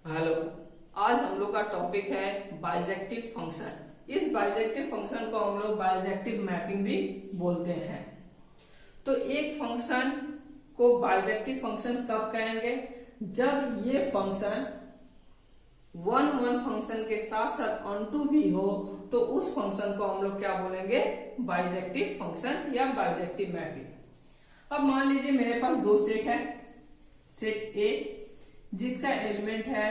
Hello. आज हम लोग का टॉपिक है बाइजेक्टिव फंक्शन। इस बाइजेक्टिव फंक्शन को हम लोग बाइजेक्टिव मैपिंग भी बोलते हैं। तो एक फंक्शन को बाइजेक्टिव फंक्शन कब कहेंगे? जब ये फंक्शन वन वन फंक्शन के साथ साथ ऑनटू भी हो तो उस फंक्शन को हम लोग क्या बोलेंगे? बाइजेक्टिव फंक्शन या बाइजेक्टिव मैपिंग। अब मान लीजिए मेरे पास दो सेट है, सेट ए जिसका एलिमेंट है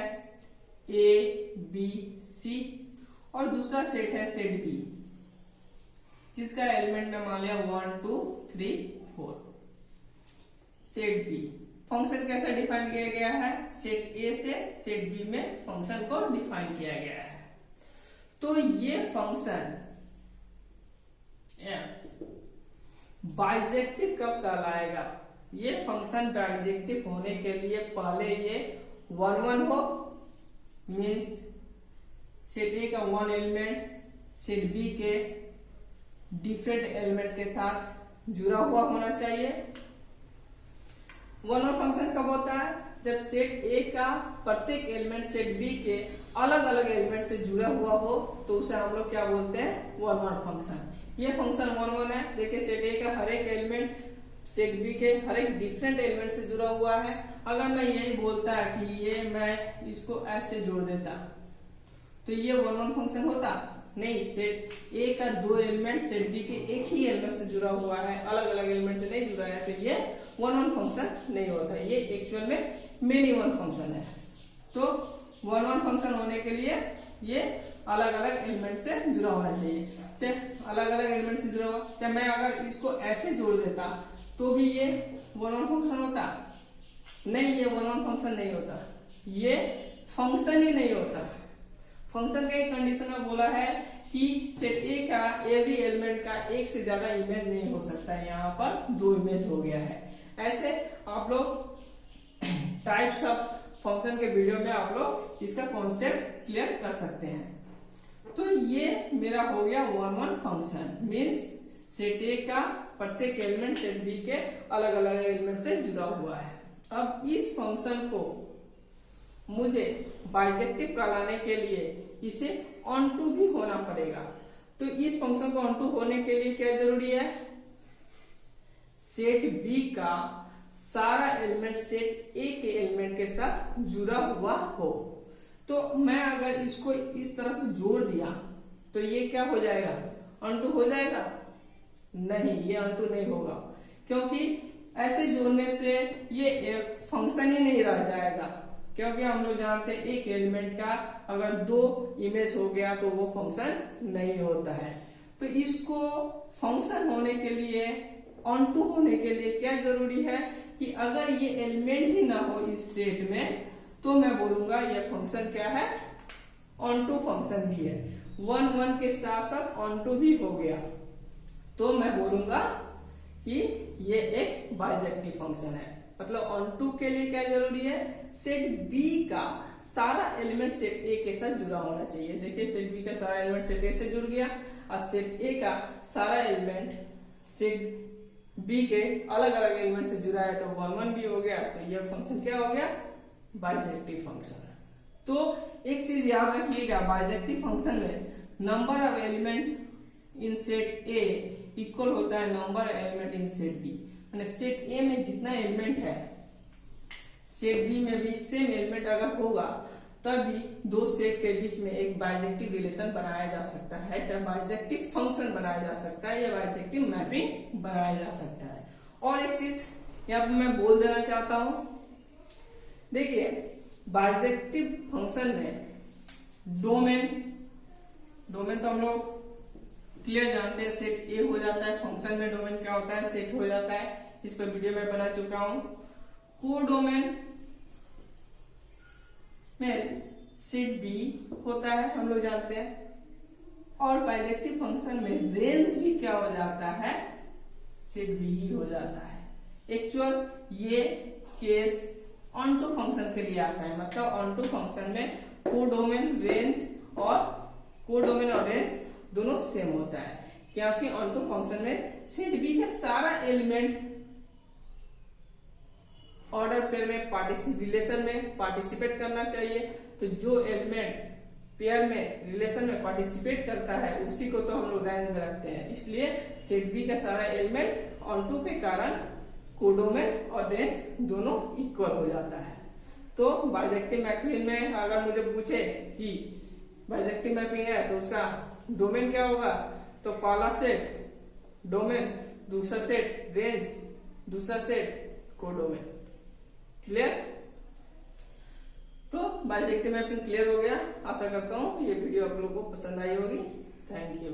ए बी सी और दूसरा सेट है सेट बी जिसका एलिमेंट में मान लिया 1 2 3 4। सेट बी फंक्शन कैसे डिफाइन किया गया है? सेट ए से सेट बी में फंक्शन को डिफाइन किया गया है। तो ये फंक्शन बाइजेक्टिव कब कहलाएगा? ये फंक्शन बाइजेक्टिव होने के लिए पहले ये वन वन हो, मीन्स सेट ए का वन एलिमेंट सेट बी के डिफरेंट एलिमेंट के साथ जुड़ा हुआ होना चाहिए। वन वन फंक्शन कब होता है? जब सेट ए का प्रत्येक एलिमेंट सेट बी के अलग अलग एलिमेंट से जुड़ा हुआ हो तो उसे हम लोग क्या बोलते हैं? One one function. ये फंक्शन वन वन है। देखिए सेट ए का हर एक एलिमेंट सेट बी के हर एक डिफरेंट एलिमेंट से जुड़ा हुआ है। अगर मैं यही बोलता कि ये मैं इसको ऐसे जोड़ देता तो ये वन वन फंक्शन होता नहीं। सेट ए का दो एलिमेंट सेट बी के एक ही एलिमेंट से जुड़ा हुआ है, अलग अलग एलिमेंट से नहीं जुड़ा है, तो ये वन वन फंक्शन नहीं होता। ये एक्चुअल में मेनी वन फंक्शन है। तो वन वन फंक्शन होने के लिए ये अलग अलग एलिमेंट से जुड़ा होना चाहिए। चाहे अलग अलग एलिमेंट से जुड़ा हुआ, चाहे मैं अगर इसको ऐसे जोड़ देता तो भी ये वन वन फंक्शन होता नहीं। ये वन वन फंक्शन नहीं होता, ये फंक्शन ही नहीं होता। फंक्शन का एक कंडीशन में बोला है कि सेट ए का एवरी एलिमेंट का एक से ज्यादा इमेज नहीं हो सकता है। यहाँ पर दो इमेज हो गया है। ऐसे आप लोग टाइप्स ऑफ फंक्शन के वीडियो में आप लोग इसका कॉन्सेप्ट क्लियर कर सकते हैं। तो ये मेरा हो गया one one function, means set ए का प्रत्येक एलिमेंट सेट बी के अलग अलग एलिमेंट से जुड़ा हुआ है। अब इस फंक्शन को मुझे बाइजेक्टिव कहलाने के लिए इसे ऑनटू भी होना पड़ेगा। तो इस फंक्शन को ऑनटू होने के लिए क्या जरूरी है? सेट बी का सारा एलिमेंट सेट ए के एलिमेंट के साथ जुड़ा हुआ हो। तो मैं अगर इसको इस तरह से जोड़ दिया तो ये क्या हो जाएगा? ऑनटू हो जाएगा? नहीं, ये ऑनटू नहीं होगा, क्योंकि ऐसे जोड़ने से ये फंक्शन ही नहीं रह जाएगा। क्योंकि हम लोग जानते हैं एक एलिमेंट का अगर दो इमेज हो गया तो वो फंक्शन नहीं होता है। तो इसको फंक्शन होने के लिए, ऑनटू होने के लिए क्या जरूरी है कि अगर ये एलिमेंट ही ना हो इस सेट में तो मैं बोलूंगा ये फंक्शन क्या है? ऑनटू फंक्शन भी है। वन वन के साथ साथ ऑनटू भी हो गया तो मैं बोलूंगा कि ये एक बाइजेक्टिव फंक्शन है। मतलब ऑनटू के लिए क्या जरूरी है? सेट बी का सारा एलिमेंट सेट ए के साथ जुड़ा होना चाहिए। देखिए सेट बी का सारा एलिमेंट सेट ए से जुड़ गया और सेट ए का सारा एलिमेंट सेट बी के अलग अलग एलिमेंट से जुड़ा है तो वन वन भी हो गया। तो ये फंक्शन क्या हो गया? Bijective function. तो एक चीज याद रखिएगा, बाइजेक्टिव फंक्शन में number of element in set A equal होता है number of element in set B. मैंने सेट ए में जितना एलिमेंट है सेट बी में भी सेम एलिमेंट अगर होगा तभी दो सेट के बीच में एक बाइजेक्टिव रिलेशन बनाया जा सकता है, चाहे बाइजेक्टिव फंक्शन बनाया जा सकता है या बाइजेक्टिव मैपिंग बनाया जा सकता है। और एक चीज यहाँ पे मैं बोल देना चाहता हूं, देखिए बाइजेक्टिव फंक्शन में डोमेन तो हम लोग क्लियर जानते हैं, सेट ए हो जाता है। फंक्शन में डोमेन क्या होता है? सेट हो जाता है। इस पर वीडियो में बना चुका हूं। कोडोमेन में सेट बी होता है, हम लोग जानते हैं। और बाइजेक्टिव फंक्शन में रेंज भी क्या हो जाता है? सेट बी ही हो जाता है। एक्चुअल ये केस ऑनटू फंक्शन के लिए आता है। मतलब ऑनटू फंक्शन में कोडोमेन और रेंज दोनों सेम होता है, क्योंकि ऑनटू फंक्शन में सेट बी का सारा एलिमेंट ऑर्डर पेयर में रिलेशन में पार्टिसिपेट करना चाहिए। तो जो एलिमेंट पेयर में रिलेशन में पार्टिसिपेट करता है उसी को तो हम लोग रेंज में रखते हैं। इसलिए सेट बी का सारा एलिमेंट ऑन टू के कारण कोडोमेन और रेंज दोनों इक्वल हो जाता है। तो बाइजेक्टिव मैपिंग में अगर मुझे पूछे कि बाइजेक्टिव मैपिंग है तो उसका डोमेन क्या होगा, तो पहला सेट डोमेन, दूसरा सेट रेंज, दूसरा सेट कोडोमेन। क्लियर? तो बाइजेक्टिव मैपिंग क्लियर हो गया। आशा करता हूँ ये वीडियो आप लोगों को पसंद आई होगी। Thank you.